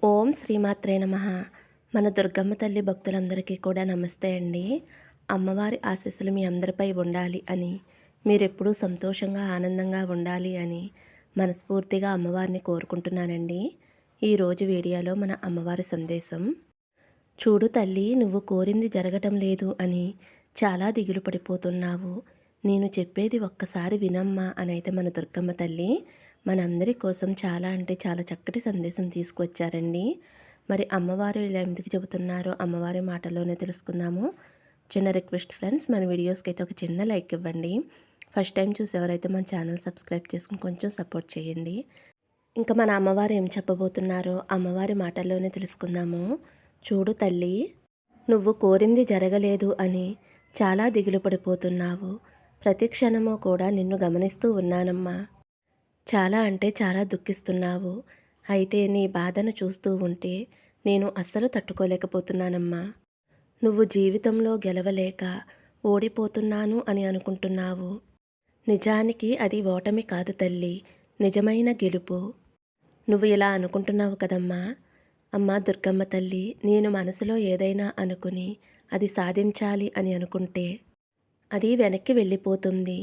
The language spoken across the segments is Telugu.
ఓం శ్రీమాత్రే నమః. మన దుర్గమ్మ తల్లి భక్తులందరికీ కూడా నమస్తే అండి. అమ్మవారి ఆశీస్సులు మీ అందరిపై ఉండాలి అని, మీరెప్పుడూ సంతోషంగా, ఆనందంగా ఉండాలి అని మనస్ఫూర్తిగా అమ్మవారిని కోరుకుంటున్నానండి. ఈరోజు వీడియోలో మన అమ్మవారి సందేశం. చూడు తల్లి, నువ్వు కోరింది జరగటం లేదు అని చాలా దిగులు పడిపోతున్నావు. నేను చెప్పేది ఒక్కసారి వినమ్మా అనైతే మన దుర్గమ్మ తల్లి మనందరి కోసం చాలా అంటే చాలా చక్కటి సందేశం తీసుకొచ్చారండి. మరి అమ్మవారు ఇలా ఎందుకు చెబుతున్నారో అమ్మవారి మాటల్లోనే తెలుసుకుందాము. చిన్న రిక్వెస్ట్ ఫ్రెండ్స్, మన వీడియోస్కి అయితే ఒక చిన్న లైక్ ఇవ్వండి. ఫస్ట్ టైం చూసేవారైతే మన ఛానల్ సబ్స్క్రైబ్ చేసుకుని కొంచెం సపోర్ట్ చేయండి. ఇంకా మన అమ్మవారు ఏం చెప్పబోతున్నారో అమ్మవారి మాటల్లోనే తెలుసుకుందాము. చూడు తల్లి, నువ్వు కోరింది జరగలేదు అని చాలా దిగులు పడిపోతున్నావు. ప్రతి క్షణము కూడా నిన్ను గమనిస్తూ ఉన్నానమ్మా. చాలా అంటే చాలా దుఃఖిస్తున్నావు. అయితే నీ బాధను చూస్తూ ఉంటే నేను అస్సలు తట్టుకోలేకపోతున్నానమ్మా. నువ్వు జీవితంలో గెలవలేక ఓడిపోతున్నాను అని అనుకుంటున్నావు. నిజానికి అది ఓటమి కాదు తల్లి, నిజమైన గెలుపు. నువ్వు ఇలా అనుకుంటున్నావు కదమ్మా. అమ్మా దుర్గమ్మ తల్లి, నేను మనసులో ఏదైనా అనుకుని అది సాధించాలి అని అనుకుంటే అది వెనక్కి వెళ్ళిపోతుంది.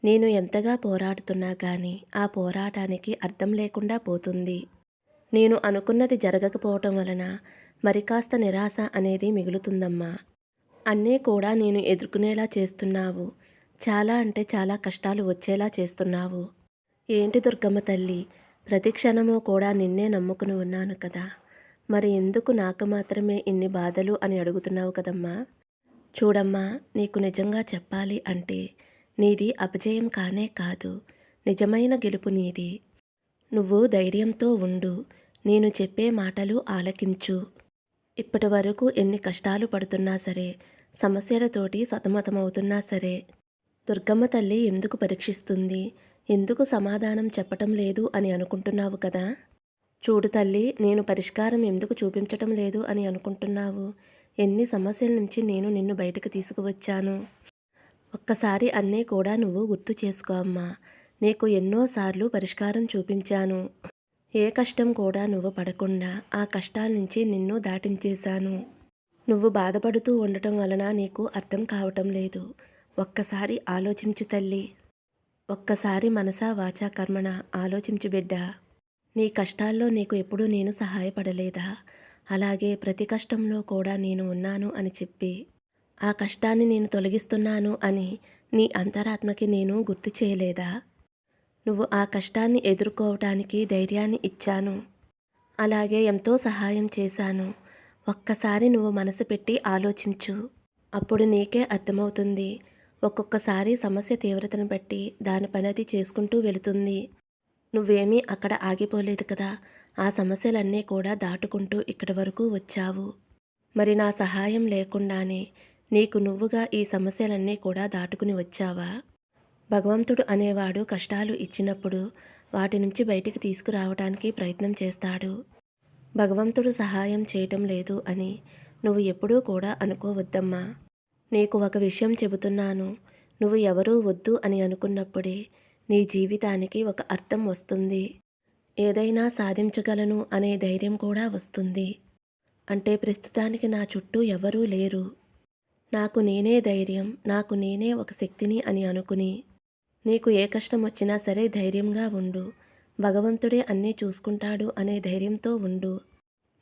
నేను ఎంతగా పోరాడుతున్నా కానీ ఆ పోరాటానికి అర్థం లేకుండా పోతుంది. నేను అనుకున్నది జరగకపోవటం వలన మరి కాస్త నిరాశ అనేది మిగులుతుందమ్మా. అన్నీ కూడా నేను ఎదుర్కొనేలా చేస్తున్నావు. చాలా అంటే చాలా కష్టాలు వచ్చేలా చేస్తున్నావు. ఏంటి దుర్గమ్మ తల్లి, ప్రతి క్షణము కూడా నిన్నే నమ్ముకుని ఉన్నాను కదా, మరి ఎందుకు నాకు మాత్రమే ఇన్ని బాధలు అని అడుగుతున్నావు కదమ్మా. చూడమ్మా, నీకు నిజంగా చెప్పాలి అంటే నీది అపజయం కానే కాదు, నిజమైన గెలుపు నీది. నువ్వు ధైర్యంతో ఉండు. నేను చెప్పే మాటలు ఆలకించు. ఇప్పటి వరకు ఎన్ని కష్టాలు పడుతున్నా సరే, సమస్యలతోటి సతమతమవుతున్నా సరే, దుర్గమ్మ తల్లి ఎందుకు పరీక్షిస్తుంది, ఎందుకు సమాధానం చెప్పటం లేదు అని అనుకుంటున్నావు కదా. చూడు తల్లి, నేను పరిష్కారం ఎందుకు చూపించటం లేదు అని అనుకుంటున్నావు. ఎన్ని సమస్యల నుంచి నేను నిన్ను బయటకు తీసుకువచ్చాను. ఒక్కసారి అన్నీ కూడా నువ్వు గుర్తు చేసుకో అమ్మా. నీకు ఎన్నోసార్లు పరిష్కారం చూపించాను. ఏ కష్టం కూడా నువ్వు పడకుండా ఆ కష్టాల నుంచి నిన్ను దాటించేశాను. నువ్వు బాధపడుతూ ఉండటం వలన నీకు అర్థం కావటం లేదు. ఒక్కసారి ఆలోచించు తల్లి. ఒక్కసారి మనసా వాచా కర్మణ ఆలోచించు బిడ్డ. నీ కష్టాల్లో నీకు ఎప్పుడూ నేను సహాయపడలేదా? అలాగే ప్రతి కష్టంలో కూడా నేను ఉన్నాను అని చెప్పి ఆ కష్టాన్ని నేను తొలగిస్తున్నాను అని నీ అంతరాత్మకి నేను గుర్తు చేయలేదా? నువ్వు ఆ కష్టాన్ని ఎదుర్కోవటానికి ధైర్యాన్ని ఇచ్చాను. అలాగే ఎంతో సహాయం చేశాను. ఒక్కసారి నువ్వు మనసు పెట్టి ఆలోచించు. అప్పుడు నీకే అర్థమవుతుంది. ఒక్కొక్కసారి సమస్య తీవ్రతను బట్టి దాని పనది చేసుకుంటూ వెళుతుంది. నువ్వేమీ అక్కడ ఆగిపోలేదు కదా. ఆ సమస్యలన్నీ కూడా దాటుకుంటూ ఇక్కడి వరకు వచ్చావు. మరి నా సహాయం లేకుండానే నీకు నువ్వుగా ఈ సమస్యలన్నీ కూడా దాటుకుని వచ్చావా? భగవంతుడు అనేవాడు కష్టాలు ఇచ్చినప్పుడు వాటి నుంచి బయటికి తీసుకురావడానికి ప్రయత్నం చేస్తాడు. భగవంతుడు సహాయం చేయటం లేదు అని నువ్వు ఎప్పుడూ కూడా అనుకోవద్దమ్మా. నీకు ఒక విషయం చెబుతున్నాను. నువ్వు ఎవరూ వద్దు అని అనుకున్నప్పుడే నీ జీవితానికి ఒక అర్థం వస్తుంది. ఏదైనా సాధించగలను అనే ధైర్యం కూడా వస్తుంది. అంటే ప్రస్తుతానికి నా చుట్టూ ఎవరూ లేరు, నాకు నేనే ధైర్యం, నాకు నేనే ఒక శక్తిని అని అనుకుని నీకు ఏ కష్టం వచ్చినా సరే ధైర్యంగా ఉండు. భగవంతుడే అన్నీ చూసుకుంటాడు అనే ధైర్యంతో ఉండు.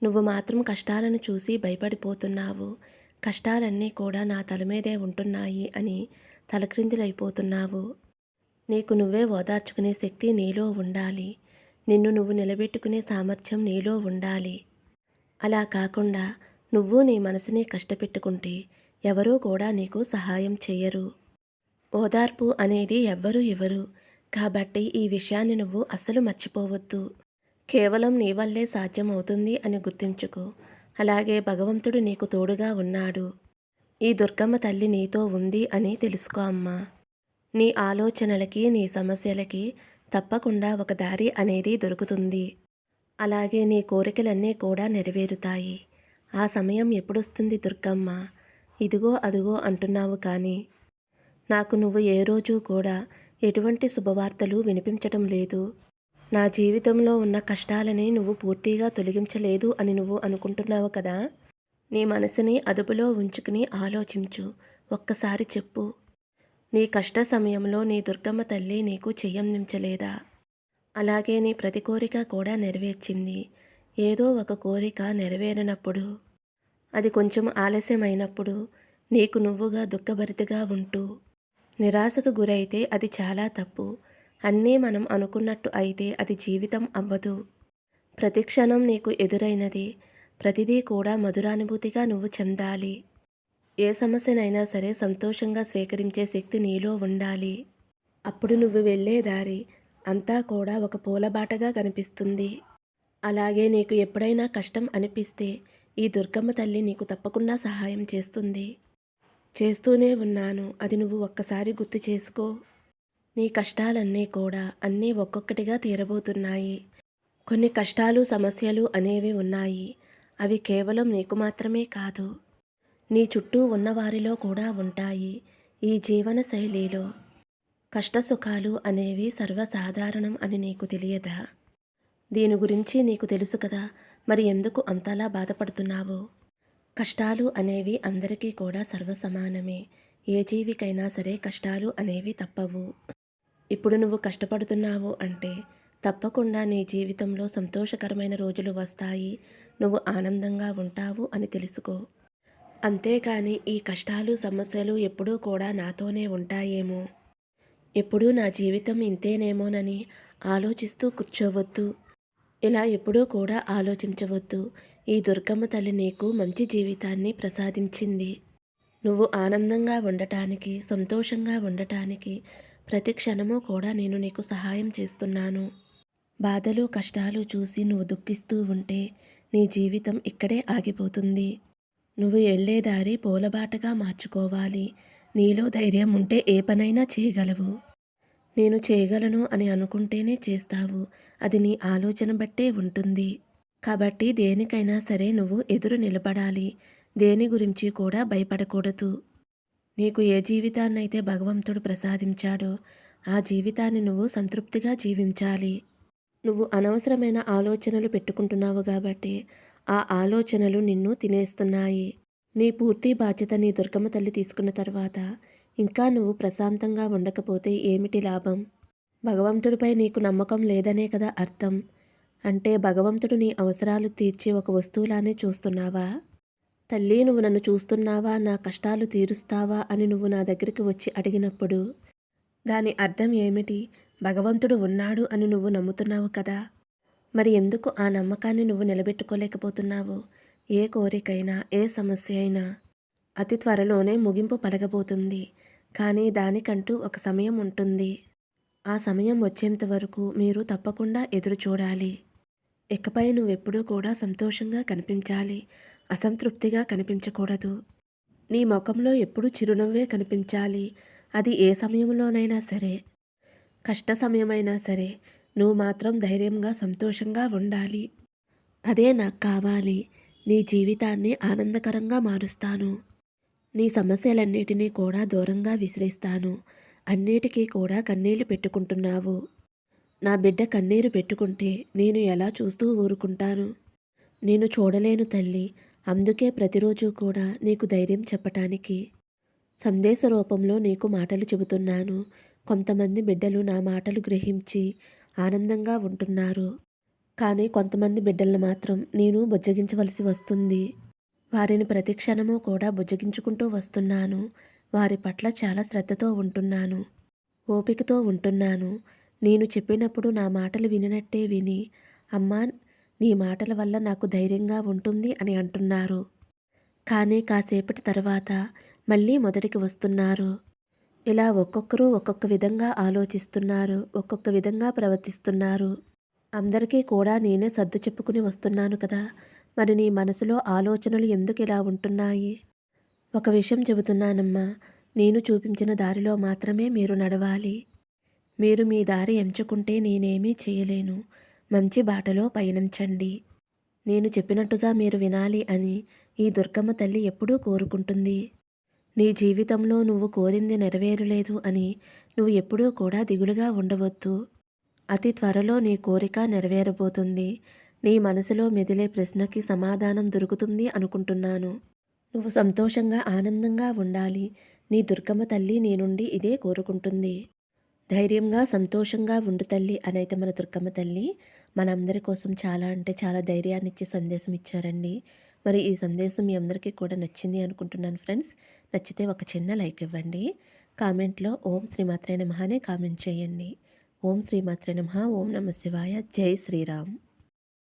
నువ్వు మాత్రం కష్టాలను చూసి భయపడిపోతున్నావు. కష్టాలన్నీ కూడా నా తల మీదే ఉంటున్నాయి అని తలక్రిందులైపోతున్నావు. నీకు నువ్వే ఓదార్చుకునే శక్తి నీలో ఉండాలి. నిన్ను నువ్వు నిలబెట్టుకునే సామర్థ్యం నీలో ఉండాలి. అలా కాకుండా నువ్వు నీ మనసుని కష్టపెట్టుకుంటే ఎవరూ కూడా నీకు సహాయం చేయరు. ఓదార్పు అనేది ఎవ్వరూ ఇవ్వరు. కాబట్టి ఈ విషయాన్ని నువ్వు అస్సలు మర్చిపోవద్దు. కేవలం నీ వల్లే సాధ్యమవుతుంది అని గుర్తుంచుకో. అలాగే భగవంతుడు నీకు తోడుగా ఉన్నాడు. ఈ దుర్గమ్మ తల్లి నీతో ఉంది అని తెలుసుకో అమ్మా. నీ ఆలోచనలకి, నీ సమస్యలకి తప్పకుండా ఒక దారి అనేది దొరుకుతుంది. అలాగే నీ కోరికలన్నీ కూడా నెరవేరుతాయి. ఆ సమయం ఎప్పుడొస్తుంది దుర్గమ్మ? ఇదిగో అదిగో అంటున్నావు కానీ నాకు నువ్వు ఏ రోజు కూడా ఎటువంటి శుభవార్తలు వినిపించటం లేదు. నా జీవితంలో ఉన్న కష్టాలని నువ్వు పూర్తిగా తొలగించలేదు అని నువ్వు అనుకుంటున్నావు కదా! నీ మనసుని అదుపులో ఉంచుకుని ఆలోచించు. ఒక్కసారి చెప్పు. నీ కష్ట సమయంలో నీ దుర్గమ్మ తల్లి నీకు చెయ్యందించలేదా? అలాగే నీ ప్రతి కోరిక కూడా నెరవేర్చింది. ఏదో ఒక కోరిక నెరవేరనప్పుడు, అది కొంచెం ఆలస్యమైనప్పుడు, నీకు నువ్వుగా దుఃఖభరితగా ఉంటూ, నిరాశకు గురైతే అది చాలా తప్పు. అన్నీ మనం అనుకున్నట్టు అయితే అది జీవితం అవ్వదు. ప్రతి క్షణం నీకు ఎదురైనది ప్రతిదీ కూడా మధురానుభూతిగా నువ్వు చెందాలి. ఏ సమస్యనైనా సరే సంతోషంగా స్వీకరించే శక్తి నీలో ఉండాలి. అప్పుడు నువ్వు వెళ్ళే దారి అంతా కూడా ఒక పూలబాటగా కనిపిస్తుంది. అలాగే నీకు ఎప్పుడైనా కష్టం అనిపిస్తే ఈ దుర్గమ్మ తల్లి నీకు తప్పకుండా సహాయం చేస్తుంది. చేస్తూనే ఉన్నాను. అది నువ్వు ఒక్కసారి గుర్తు చేసుకో. నీ కష్టాలన్నీ కూడా అన్నీ ఒక్కొక్కటిగా తీరబోతున్నాయి. కొన్ని కష్టాలు సమస్యలు అనేవి ఉన్నాయి. అవి కేవలం నీకు మాత్రమే కాదు, నీ చుట్టూ ఉన్నవారిలో కూడా ఉంటాయి. ఈ జీవన శైలిలో కష్టసుఖాలు అనేవి సర్వసాధారణం అని నీకు తెలియదా? దీని గురించి నీకు తెలుసు కదా, మరి ఎందుకు అంతలా బాధపడుతున్నావు? కష్టాలు అనేవి అందరికీ కూడా సర్వసమానమే. ఏ జీవికైనా సరే కష్టాలు అనేవి తప్పవు. ఇప్పుడు నువ్వు కష్టపడుతున్నావు అంటే తప్పకుండా నీ జీవితంలో సంతోషకరమైన రోజులు వస్తాయి. నువ్వు ఆనందంగా ఉంటావు అని తెలుసుకో. అంతేకాని ఈ కష్టాలు సమస్యలు ఎప్పుడూ కూడా నాతోనే ఉంటాయేమో, ఎప్పుడూ నా జీవితం ఇంతేనేమోనని ఆలోచిస్తూ కూర్చోవద్దు. ఇలా ఎప్పుడూ కూడా ఆలోచించవద్దు. ఈ దుర్గమ్మ తల్లి నీకు మంచి జీవితాన్ని ప్రసాదించింది. నువ్వు ఆనందంగా ఉండటానికి, సంతోషంగా ఉండటానికి ప్రతి క్షణము కూడా నేను నీకు సహాయం చేస్తున్నాను. బాధలు కష్టాలు చూసి నువ్వు దుఃఖిస్తూ ఉంటే నీ జీవితం ఇక్కడే ఆగిపోతుంది. నువ్వు వెళ్ళే దారి పూలబాటగా మార్చుకోవాలి. నీలో ధైర్యం ఉంటే ఏ పనైనా చేయగలవు. నేను చేయగలను అని అనుకుంటేనే చేస్తావు. అది నీ ఆలోచన బట్టే ఉంటుంది. కాబట్టి దేనికైనా సరే నువ్వు ఎదురు నిలబడాలి. దేని గురించి కూడా భయపడకూడదు. నీకు ఏ జీవితాన్నైతే భగవంతుడు ప్రసాదించాడో ఆ జీవితాన్ని నువ్వు సంతృప్తిగా జీవించాలి. నువ్వు అనవసరమైన ఆలోచనలు పెట్టుకుంటున్నావు కాబట్టి ఆ ఆలోచనలు నిన్ను తినేస్తున్నాయి. నీ పూర్తి బాధ్యత నీ దుర్గమ్మ తల్లి తీసుకున్న తర్వాత ఇంకా నువ్వు ప్రశాంతంగా ఉండకపోతే ఏమిటి లాభం? భగవంతుడిపై నీకు నమ్మకం లేదనే కదా అర్థం. అంటే భగవంతుడు నీ అవసరాలు తీర్చే ఒక వస్తువులానే చూస్తున్నావా? తల్లి, నువ్వు నన్ను చూస్తున్నావా, నా కష్టాలు తీరుస్తావా అని నువ్వు నా దగ్గరికి వచ్చి అడిగినప్పుడు దాని అర్థం ఏమిటి? భగవంతుడు ఉన్నాడు అని నువ్వు నమ్ముతున్నావు కదా. మరి ఎందుకు ఆ నమ్మకాన్ని నువ్వు నిలబెట్టుకోలేకపోతున్నావు? ఏ కోరికైనా, ఏ సమస్య అయినా అతి త్వరలోనే ముగింపు పలకబోతుంది. కానీ దానికంటూ ఒక సమయం ఉంటుంది. ఆ సమయం వచ్చేంత వరకు మీరు తప్పకుండా ఎదురు చూడాలి. ఇకపై నువ్వెప్పుడూ కూడా సంతోషంగా కనిపించాలి. అసంతృప్తిగా కనిపించకూడదు. నీ ముఖంలో ఎప్పుడూ చిరునవ్వే కనిపించాలి. అది ఏ సమయంలోనైనా సరే, కష్ట సమయమైనా సరే, నువ్వు మాత్రం ధైర్యంగా సంతోషంగా ఉండాలి. అదే నాకు కావాలి. నీ జీవితాన్ని ఆనందకరంగా మారుస్తాను. నీ సమస్యలన్నిటినీ కూడా దూరంగా విసిరేస్తాను. అన్నిటికీ కూడా కన్నీళ్లు పెట్టుకుంటున్నావు. నా బిడ్డ కన్నీరు పెట్టుకుంటే నేను ఎలా చూస్తూ ఊరుకుంటాను? నేను చూడలేను తల్లి. అందుకే ప్రతిరోజు కూడా నీకు ధైర్యం చెప్పటానికి సందేశ రూపంలో నీకు మాటలు చెబుతున్నాను. కొంతమంది బిడ్డలు నా మాటలు గ్రహించి ఆనందంగా ఉంటున్నారు. కానీ కొంతమంది బిడ్డలను మాత్రం నేను బుజ్జగించవలసి వస్తుంది. వారిని ప్రతి క్షణము కూడా బుజ్జగించుకుంటూ వస్తున్నాను. వారి పట్ల చాలా శ్రద్ధతో ఉంటున్నాను. ఓపికతో ఉంటున్నాను. నేను చెప్పినప్పుడు నా మాటలు వినినట్టే విని, అమ్మా, నీ మాటల వల్ల నాకు ధైర్యంగా ఉంటుంది అని అంటున్నారు. కానీ కాసేపటి తర్వాత మళ్ళీ మొదటికి వస్తున్నారు. ఇలా ఒక్కొక్కరు ఒక్కొక్క విధంగా ఆలోచిస్తున్నారు. ఒక్కొక్క విధంగా ప్రవర్తిస్తున్నారు. అందరికీ కూడా నేనే సర్దు చెప్పుకుని వస్తున్నాను కదా. మరి నీ మనసులో ఆలోచనలు ఎందుకు ఇలా ఉంటున్నాయి? ఒక విషయం చెబుతున్నానమ్మా. నేను చూపించిన దారిలో మాత్రమే మీరు నడవాలి. మీరు మీ దారి ఎంచుకుంటే నేనేమీ చేయలేను. మంచి బాటలో పయనించండి. నేను చెప్పినట్టుగా మీరు వినాలి అని ఈ దుర్గమ్మ తల్లి ఎప్పుడూ కోరుకుంటుంది. నీ జీవితంలో నువ్వు కోరింది నెరవేరలేదు అని నువ్వు ఎప్పుడూ కూడా దిగులుగా ఉండవద్దు. అతి త్వరలో నీ కోరిక నెరవేరబోతుంది. నీ మనసులో మెదిలే ప్రశ్నకి సమాధానం దొరుకుతుంది అనుకుంటున్నాను. నువ్వు సంతోషంగా, ఆనందంగా ఉండాలి. నీ దుర్గమ్మ తల్లి నీ నుండి ఇదే కోరుకుంటుంది. ధైర్యంగా, సంతోషంగా ఉండు తల్లి అనైతే మన దుర్గమ్మ తల్లి మనందరి కోసం చాలా అంటే చాలా ధైర్యాన్నిచ్చే సందేశం ఇచ్చారండి. మరి ఈ సందేశం మీ అందరికీ కూడా నచ్చింది అనుకుంటున్నాను ఫ్రెండ్స్. నచ్చితే ఒక చిన్న లైక్ ఇవ్వండి. కామెంట్‌లో ఓం శ్రీమాత్రే నమః అని కామెంట్ చేయండి. ఓం శ్రీమాత్రే నమః. ఓం నమః శివాయ. జై శ్రీరామ్.